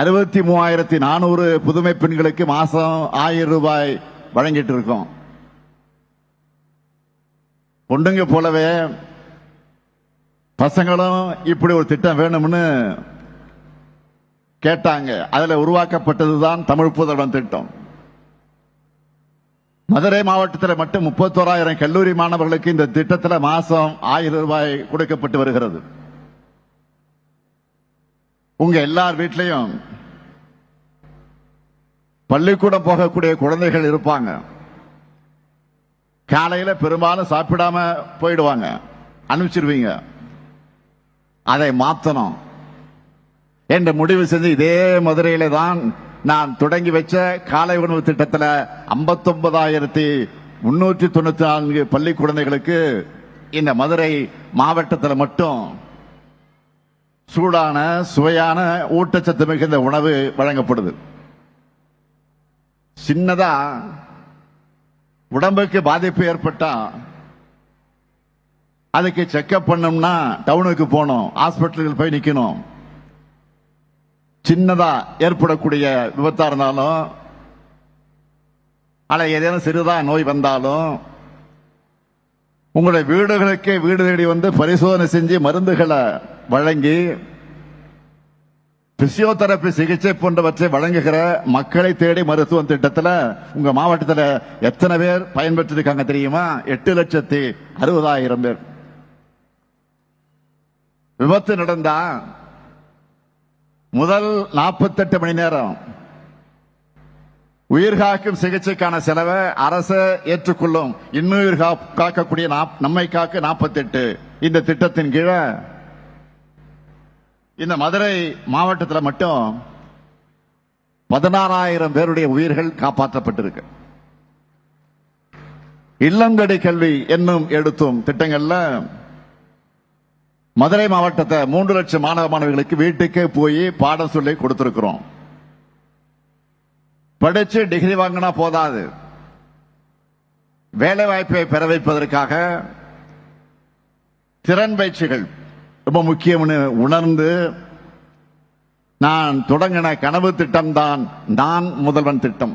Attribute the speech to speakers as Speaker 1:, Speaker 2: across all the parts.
Speaker 1: 63,400 புதுமை பெண்களுக்கு மாசம் 1000 ரூபாய் வழங்கிட்டு இருக்கோம். பொண்ணுங்க போலவே பசங்களும் இப்படி ஒரு திட்டம் வேணும்னு கேட்டாங்க. அதுல உருவாக்கப்பட்டதுதான் தமிழ் புதல்வன் திட்டம். மதுரை மாவட்டத்தில் மட்டும் 31,000 கல்லூரி மாணவர்களுக்கு இந்த திட்டத்தில் மாசம் 1000 ரூபாய் கொடுக்கப்பட்டு வருகிறது. உங்க எல்லார் வீட்லயும் பள்ளிக்கூடம் போகக்கூடிய குழந்தைகள் இருப்பாங்க. காலையில பெரும்பாலும் சாப்பிடாம போயிடுவாங்க, அனுப்பிச்சிருவீங்க. அதை மாற்றணும் என்று முடிவு செஞ்சு இதே மதுரையில தான் நான் தொடங்கி வச்ச காலை உணவு திட்டத்தில் 59,394 பள்ளி குழந்தைகளுக்கு இந்த மதுரை மாவட்டத்தில் மட்டும் சூடான சுவையான ஊட்டச்சத்து மிகுந்த உணவு வழங்கப்படுது. சின்னதா உடம்புக்கு பாதிப்பு ஏற்பட்டா அதுக்கு செக்அப் பண்ணோம்னா டவுனுக்கு போகணும், ஹாஸ்பிட்டலுக்கு போய் நிக்கணும். சின்னதா ஏற்படக்கூடிய விபத்தா இருந்தாலும் அல்ல ஏதேனும் சிறிதா நோய் வந்தாலும் உங்களுடைய வீடுகளுக்கு வீடு தேடி வந்து பரிசோதனை செஞ்சு மருந்துகளை வழங்கி பிசியோதெரபி சிகிச்சை போன்றவற்றை வழங்குகிற மக்களை தேடி மருத்துவ திட்டத்தில் உங்க மாவட்டத்தில் எத்தனை பேர் பயன்பெற்றிருக்காங்க தெரியுமா? 8,60,000 பேர். விபத்து நடந்தா முதல் 48 மணி நேரம் உயிர்காக்கும் சிகிச்சைக்கான செலவை அரசு ஏற்றுக்கொள்ளும். இன்னுயிர் காக்கக்கூடிய நம்மை காக்க 48 இந்த திட்டத்தின் கீழே இந்த மதுரை மாவட்டத்தில் மட்டும் 16,000 பேருடைய உயிர்கள் காப்பாற்றப்பட்டிருக்கு. இல்லந்தடி கல்வி என்னும் எடுத்தும் திட்டங்கள்ல மதுரை மாவட்டத்தை 3 லட்சம் மாணவ மாணவிகளுக்கு வீட்டுக்கே போய் பாடம் சொல்லி கொடுத்திருக்கிறோம். படிச்சு டிகிரி வாங்கினா போதாது, வேலை வாய்ப்பை பெற வைப்பதற்காக திறன் பயிற்சிகள் ரொம்ப முக்கியம்னு உணர்ந்து நான் தொடங்கின கனவு திட்டம் தான் நான் முதல்வன் திட்டம்.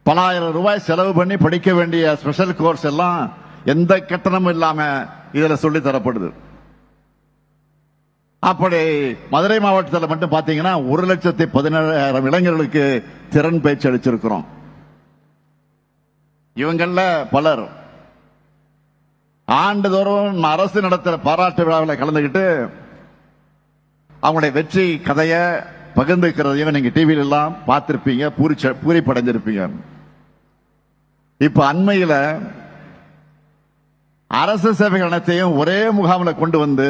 Speaker 1: பல ஆயிரம் ரூபாய் செலவு பண்ணி படிக்க வேண்டிய ஸ்பெஷல் கோர்ஸ் எல்லாம் எந்த கட்டணமும் இல்லாம இதுல சொல்லி தரப்படுது. அப்படி மதுரை மாவட்டத்தில் மட்டும் பாத்தீங்கன்னா 1,17,000 இளைஞர்களுக்கு திறன் பயிற்சி அளிச்சிருக்கிறோம். இவங்கள பலர் ஆண்டுதோறும் அரசு நடத்துற பாராட்டு விழாவில் கலந்துகிட்டு அவங்களுடைய வெற்றி கதையை பகிர்ந்துக்கிறதையும் நீங்க டிவியில எல்லாம் பார்த்திருப்பீங்க, பூரிப்படைஞ்சிருப்பீங்க. இப்ப அண்மையில அரசு சேவைகள் அனைத்தையும் ஒரே முகாமில் கொண்டு வந்து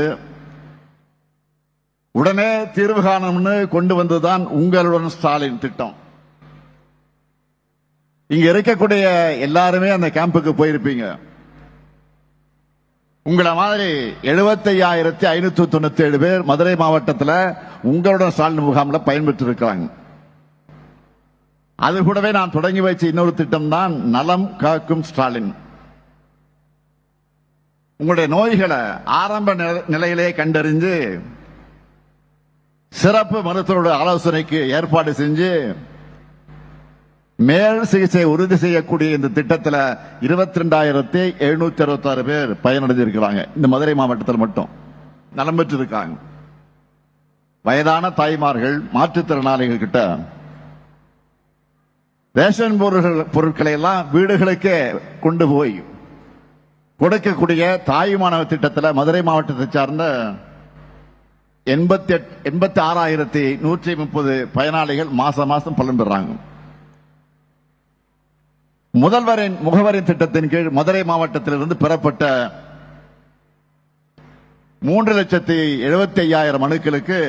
Speaker 1: உடனே தீர்வு காணும்னு கொண்டு வந்ததுதான் உங்களுடன் ஸ்டாலின் திட்டம். இங்க இருக்கக்கூடிய எல்லாருமே அந்த கேம்புக்கு போயிருப்பீங்க. உங்களை மாதிரி 75,597 பேர் மதுரை மாவட்டத்தில் உங்களுடன் ஸ்டாலின் முகாமில் பயன்பெற்று இருக்கிறாங்க. அது கூடவே நான் தொடங்கி வச்ச இன்னொரு திட்டம் தான் நலம் காக்கும் ஸ்டாலின். உங்களுடைய நோய்களை ஆரம்ப நிலையிலே கண்டறிஞ்சு சிறப்பு மருத்துவரோட ஆலோசனைக்கு ஏற்பாடு செஞ்சு மேல் சிகிச்சை உறுதி செய்யக்கூடிய இந்த திட்டத்தில் 22,766 பேர் பயனடைஞ்சிருக்கிறாங்க. இந்த மதுரை மாவட்டத்தில் மட்டும் நலம் பெற்று இருக்காங்க. வயதான தாய்மார்கள், மாற்றுத்திறனாளிகள் கிட்ட ரேஷன் பொருட்களை எல்லாம் வீடுகளுக்கே கொண்டு போய் கொடுக்கக்கூடிய தாயுமானவ திட்டத்தில் மதுரை மாவட்டத்தை சார்ந்த 86,130 பயனாளிகள் மாசம் பலன் பெறாங்க. முதல்வரின் முகவரின் திட்டத்தின் கீழ் மதுரை மாவட்டத்திலிருந்து பெறப்பட்ட 3,75,000 மனுக்களுக்கு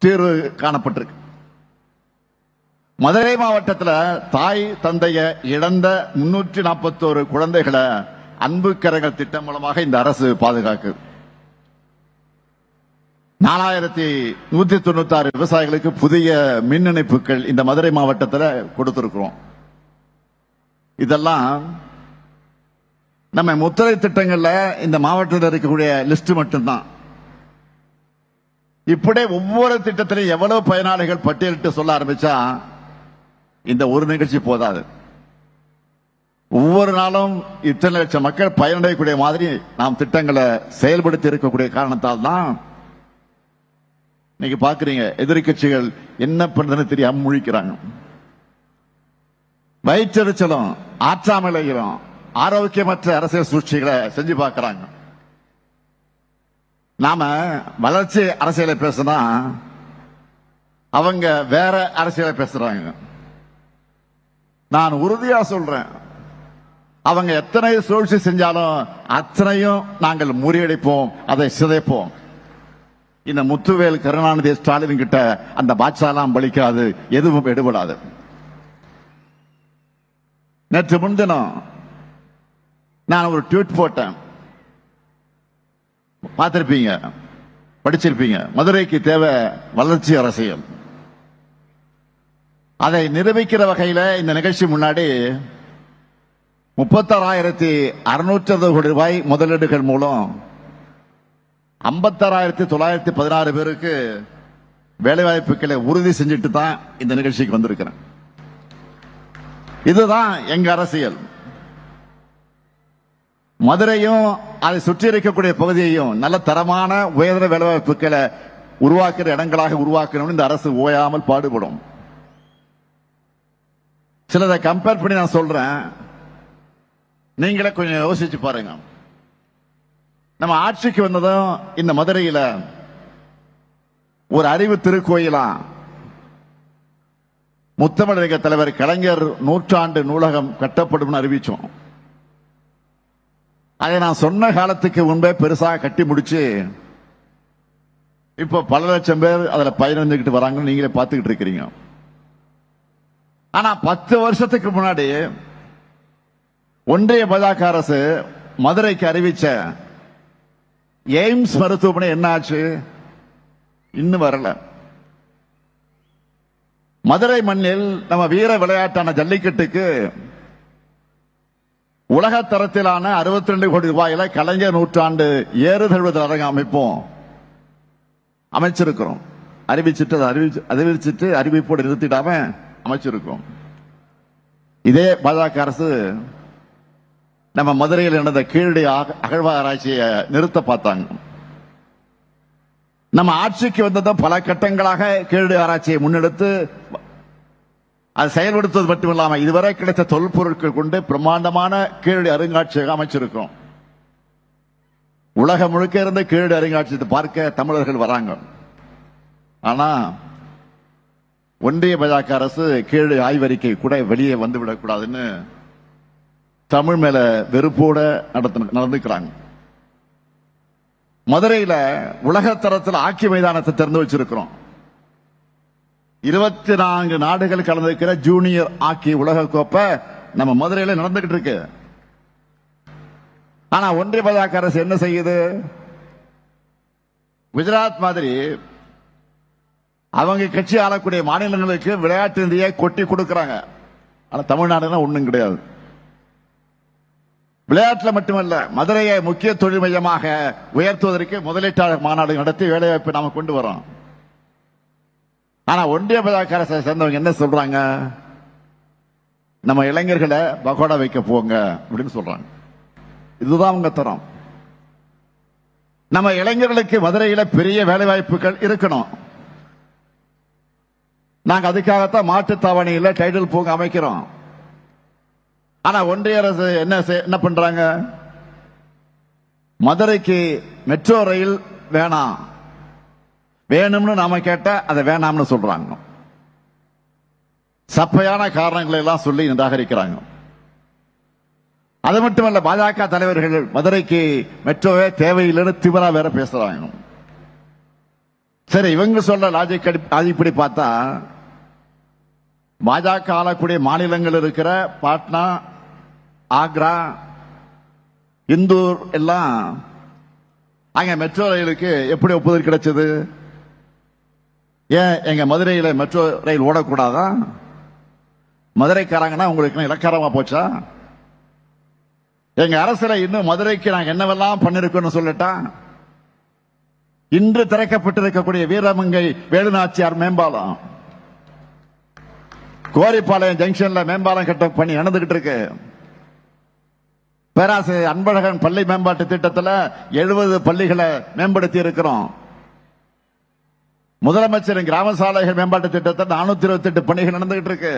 Speaker 1: தீர்வு காணப்பட்டிருக்கு. மதுரை மாவட்டத்தில் தாய் தந்தைய இழந்த 341 குழந்தைகளை அன்பு கரங்கள் திட்டம் மூலமாக இந்த அரசு பாதுகாக்கு. 4,196 விவசாயிகளுக்கு புதிய மின் இணைப்புகள் இந்த மதுரை மாவட்டத்தில் கொடுத்திருக்கிறோம். இதெல்லாம் நம்ம முத்திரை திட்டங்கள்ல இந்த மாவட்டத்தில் இருக்கக்கூடிய லிஸ்ட் மட்டும்தான். இப்படி ஒவ்வொரு திட்டத்திலையும் எவ்வளவு பயனாளிகள் பட்டியலிட்டு சொல்ல ஆரம்பிச்சா இந்த ஒரு நிகழ்ச்சி போதாது. ஒவ்வொரு நாளும் இத்தனை லட்சம் மக்கள் பயனடையக்கூடிய மாதிரி நாம் திட்டங்களை செயல்படுத்தி இருக்கக்கூடிய காரணத்தால் தான் நீங்க பாக்குறீங்க எதிர்கட்சிகள் என்ன பண்றதுன்னு தெரியாம முழிக்கிறாங்க. வயிற்றெரிச்சலும் ஆற்றாமலையும் ஆரோக்கியமற்ற அரசியல் சூழ்ச்சிகளை செஞ்சு பார்க்கிறாங்க. நாம வளர்ச்சி அரசியலை பேசினா அவங்க வேற அரசியலை பேசுறாங்க. நான் உறுதியா சொல்றேன், அவங்க எத்தனை சூழ்ச்சி செஞ்சாலும் அத்தனையும் நாங்கள் முறியடிப்போம், அதை சிதைப்போம். இந்த முத்துவேல் கருணாநிதி ஸ்டாலின் கிட்ட அந்த பாட்சாலாம் பலிக்காது, எதுவும் எடுபடாது. நேற்று முன்தினம் நான் ஒரு ட்வீட் போட்டேன், பார்த்திருப்பீங்க, படிச்சிருப்பீங்க. மதுரைக்கு தேவை வளர்ச்சி அரசியல். அதை நிரூபிக்கிற வகையில் இந்த நிகழ்ச்சி முன்னாடி 36,660 கோடி ரூபாய் முதலீடுகள் மூலம் 56,916 பேருக்கு வேலைவாய்ப்புகளை உறுதி செஞ்சுட்டு தான் இந்த நிகழ்ச்சிக்கு வந்திருக்கிறேன். இதுதான் எங்க அரசியல். மதுரையும் அதை சுற்றி இருக்கக்கூடிய பகுதியையும் நல்ல தரமான உயர்தர வேலைவாய்ப்புகளை உருவாக்குற இடங்களாக உருவாக்கணும்னு இந்த அரசு ஓயாமல் பாடுபடும். சிலதை கம்பேர் பண்ணி நான் சொல்றேன், நீங்களே கொஞ்சம் யோசிச்சு பாருங்க. நம்ம ஆட்சிக்கு வந்ததும் இந்த மதுரையில ஒரு அறிவு திருக்கோயிலா முத்தமிழக தலைவர் கலைஞர் 100ஆண்டு நூலகம் கட்டப்படும் அறிவிச்சோம். அதை நான் சொன்ன காலத்துக்கு முன்பே பெருசாக கட்டி முடிச்சு இப்ப பல லட்சம் பேர் அதுல பயனடைஞ்சுக்கிட்டு வராங்கன்னு நீங்களே பார்த்துக்கிட்டு இருக்கிறீங்க. ஆனா 10 வருஷத்துக்கு முன்னாடி ஒன்றிய பாஜக அரசு மதுரைக்கு அறிவிச்ச எய்ம்ஸ் மருத்துவமனை என்ன ஆச்சு? இன்னும் வரல. மதுரை மண்ணில் நம்ம வீர விளையாட்டான ஜல்லிக்கட்டுக்கு உலக தரத்திலான 62 கோடி ரூபாயில கலைஞர் 100ஆண்டு ஏறுதழுவது அரங்க அமைப்போம் அமைச்சிருக்கிறோம். அறிவிச்சிட்டு அறிவிப்போடு நிறுத்திடாம அமைச்சிருக்கிறோம். இதே பாஜக அரசு நம்ம மதுரையில் நடந்த கீழடி அகழ்வாராய்ச்சியை நிறுத்த பார்த்தாங்க. நம்ம ஆட்சிக்கு வந்ததும் பல கட்டங்களாக கீழடி ஆராய்ச்சியை முன்னெடுத்து அது செயல்படுத்துவது மட்டுமில்லாமல் இதுவரை கிடைத்த தொல்பொருட்கள் கொண்டு பிரம்மாண்டமான கீழடி அருங்காட்சியகம் அமைச்சிருக்கிறோம். உலகம் முழுக்க இருந்த கீழடி அருங்காட்சியத்தை பார்க்க தமிழர்கள் வராங்க. ஆனா ஒன்றிய பாஜக அரசு கீழடி ஆய்வறிக்கை கூட வெளியே வந்துவிடக்கூடாதுன்னு தமிழ் மேல வெறுப்போட நடந்துக்கிறாங்க. மதுரையில உலக தரத்தில் ஆக்கி மைதானத்தை திறந்து வச்சிருக்கிறோம். 24 நாடுகள் கலந்திருக்கிற ஜூனியர் ஆக்கி உலக கோப்பை நம்ம மதுரையில நடந்துகிட்டு இருக்கு. ஆனா ஒன்றிய பாஜக அரசு என்ன செய்யுது? குஜராத் மாதிரி அவங்க கட்சி ஆளக்கூடிய மாநிலங்களுக்கு விளையாட்டு நிதியை கொட்டி கொடுக்கிறாங்க. ஆனா தமிழ்நாடுனா ஒண்ணும் கிடையாது. விளையாட்டுல மட்டுமல்ல, மதுரையை முக்கிய தொழில் மையமாக உயர்த்துவதற்கு முதலீட்டாளர் மாநாடு நடத்தி வேலைவாய்ப்பை நாம கொண்டு வரோம். ஆனா ஒன்றிய பாஜக அரசை சேர்ந்தவங்க என்ன சொல்றாங்க? நம்ம இளைஞர்களை பகோடா வைக்க போங்க அப்படின்னு சொல்றாங்க. இதுதான் அவங்க தரம். நம்ம இளைஞர்களுக்கு மதுரையில பெரிய வேலைவாய்ப்புகள் இருக்கணும். நாங்க அதுக்காகத்தான் மாட்டுத்தாவணியில டைட்டில் பூங்கா அமைக்கிறோம். ஆனா ஒன்றிய அரசு என்ன பண்றாங்க? மதுரைக்கு மெட்ரோ ரயில் வேணாம், வேணும்னு நாம கேட்ட அதை வேணாம்னு சொல்றாங்க. சப்பையான காரணங்களை எல்லாம் சொல்லி நிராகரிக்கிறாங்க. அது மட்டுமல்ல, பாஜக தலைவர்கள் மதுரைக்கு மெட்ரோவே தேவையில்லைன்னு திமிரா வேற பேசுறாங்க. சரி, இவங்க சொல்ற லாஜிக் அடிப்படை பார்த்தா பாஜக ஆளக்கூடிய மாநிலங்கள் இருக்கிற பாட்னா, ஆக்ரா, இந்தூர் எல்லாம் அங்க மெட்ரோ ரயிலுக்கு எப்படி ஒப்புதல் கிடைச்சது? ஏன் எங்க மதுரையில மெட்ரோ ரயில் ஓடக்கூடாதா? மதுரைக்காரங்கன்னா உங்களுக்கு இலக்காரமா போச்சா? எங்க அரசுல இன்னும் மதுரைக்கு நாங்க என்னவெல்லாம் பண்ணிருக்கோம்னு சொல்லட்டா? இன்று திறக்கப்பட்டிருக்கக்கூடிய வீரமங்கை வேலுநாச்சியார் மேம்பாலம், கோரிப்பாளையம் ஜங்ஷன்ல மேம்பாலம் கட்ட பணி நடந்துகிட்டு இருக்கு. பேராசிரியர் அன்பழகன் பள்ளி மேம்பாட்டு திட்டத்தில் 70 பள்ளிகளை மேம்படுத்தி இருக்கிறோம். முதலமைச்சரின் கிராம சாலைகள் மேம்பாட்டு திட்டத்தில் 428 பணிகள் நடந்துகிட்டு இருக்கு.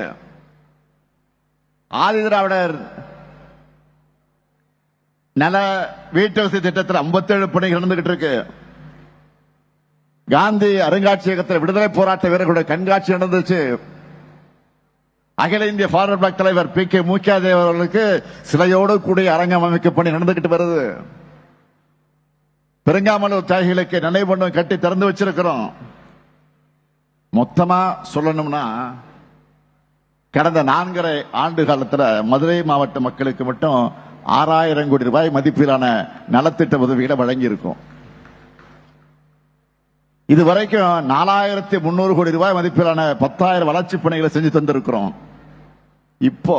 Speaker 1: ஆதிதிராவிடர் நல வீட்டு வசதி திட்டத்தில் 57 பணிகள் நடந்துகிட்டு இருக்கு. காந்தி அருங்காட்சியகத்தில் விடுதலை போராட்ட வீரர்களுடைய கண்காட்சி நடந்துச்சு. அகில இந்திய ஃபார்வர்ட் பிளாக் தலைவர் பி கே மூக்காதேவ் அவர்களுக்கு சிலையோடு கூடிய அரங்கம் அமைக்கும் பணி நடந்துகிட்டு வருது. பெருங்காமலூர் தியாகிகளுக்கு நினைவு மண்டபம் கட்டி திறந்து வச்சிருக்கிறோம். மொத்தமா சொல்லணும்னா கடந்த 4.5 ஆண்டு காலத்தில் மதுரை மாவட்ட மக்களுக்கு மட்டும் 6000 கோடி ரூபாய் மதிப்பிலான நலத்திட்ட உதவிகளை வழங்கி இருக்கும். இதுவரைக்கும் 4300 கோடி ரூபாய் மதிப்பிலான 10,000 வளர்ச்சி பணிகளை செஞ்சு தந்திருக்கிறோம். இப்போ